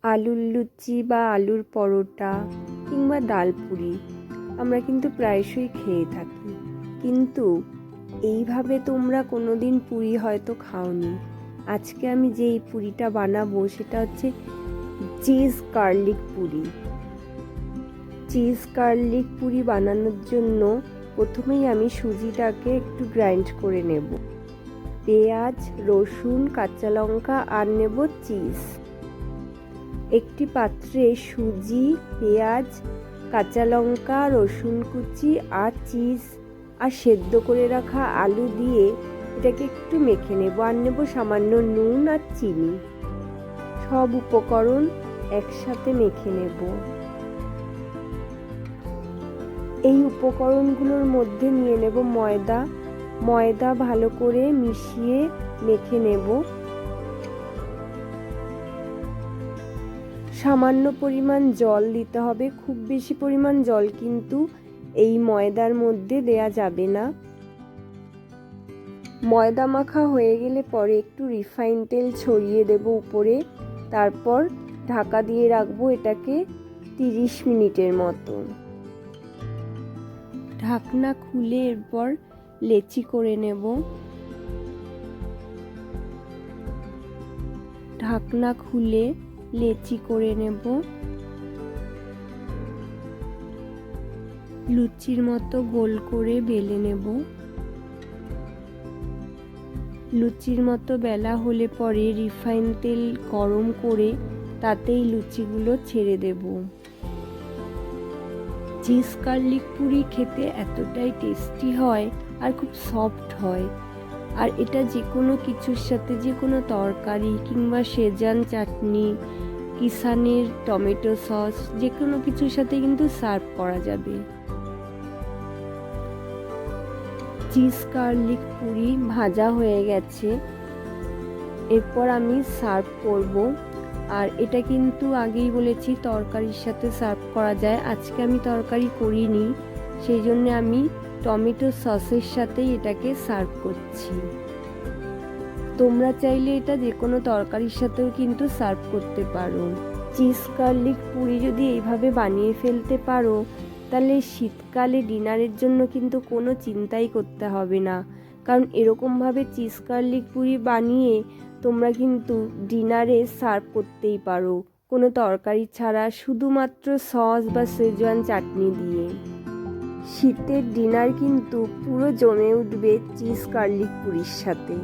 আলুর লুচি বা আলুর পরোটা কিংবা ডাল পুরি আমরা কিন্তু প্রায়শই খেয়ে থাকি, কিন্তু এইভাবে তোমরা কোনোদিন পুরি হয়তো খাওনি। আজকে আমি যেই পুরিটা বানাবো সেটা হচ্ছে cheese garlic Puri. Cheese garlic Puri বানানোর জন্য প্রথমেই আমি সুজিটাকে একটু গ্রাইন্ড করে নেব। পেঁয়াজ, রসুন, কাঁচা লঙ্কা আর নেব চিজ। একটি পাত্রে সুজি, পেঁয়াজ, কাঁচা লঙ্কা, রসুন কুচি আর চিজ আর সেদ্ধ করে রাখা আলু দিয়ে এটাকে একটু মেখে নেব। আর নেব সামান্য নুন আর চিনি। সব উপকরণ একসাথে মেখে নেব। এই উপকরণগুলোর মধ্যে নিয়ে নেব ময়দা ভালো করে মিশিয়ে মেখে নেব। সামান্য পরিমাণ জল দিতে হবে, খুব বেশি পরিমাণ জল কিন্তু এই ময়দার মধ্যে দেয়া যাবে না। ময়দা মাখা হয়ে গেলে পরে একটু রিফাইন তেল ছড়িয়ে দেব উপরে, তারপর ঢাকা দিয়ে রাখবো এটাকে 30 মিনিটের মতো। ঢাকনা খুলে এরপর লেচি করে নেব। ঢাকনা খুলে লেচি করে নেব। লুচির মতো গোল করে বেলে নেব। লুচির মতো বেলা হলে পরে রিফাইন তেল গরম করে তাতেই লুচিগুলো ছেড়ে দেব। চিজ গার্লিক পুরি খেতে এতটাই টেস্টি হয় আর খুব সফট হয়। আর এটা যে কোনো কিছুর সাথে, যে কোনো তরকারি কিংবা সেজান চাটনি, কিষানের টমেটো সস, যে কোনো কিছুর সাথে কিন্তু সার্ভ করা যাবে। চিজ গার্লিক পুরি ভাজা হয়ে গেছে, এরপর আমি সার্ভ করব। আর এটা কিন্তু আগেই বলেছি তরকারির সাথে সার্ভ করা যায়। আজকে আমি তরকারি করিনি, সেই জন্য আমি টমেটো সসের সাথেই এটাকে সার্ভ করছি। তোমরা চাইলে এটা যে কোনো তরকারির সাথেও কিন্তু সার্ভ করতে পারো। চিজ গার্লিক পুরি যদি এইভাবে বানিয়ে ফেলতে পারো, তাহলে শীতকালে ডিনারের জন্য কিন্তু কোনো চিন্তাই করতে হবে না। কারণ এরকমভাবে চিজ গার্লিক পুরি বানিয়ে তোমরা কিন্তু ডিনারে সার্ভ করতেই পারো কোনো তরকারি ছাড়া, শুধুমাত্র সস বা সেজওয়ান চাটনি দিয়ে। শীতের ডিনার কিন্তু পুরো জমে উঠবে চিজ গার্লিক পুরির সাথে।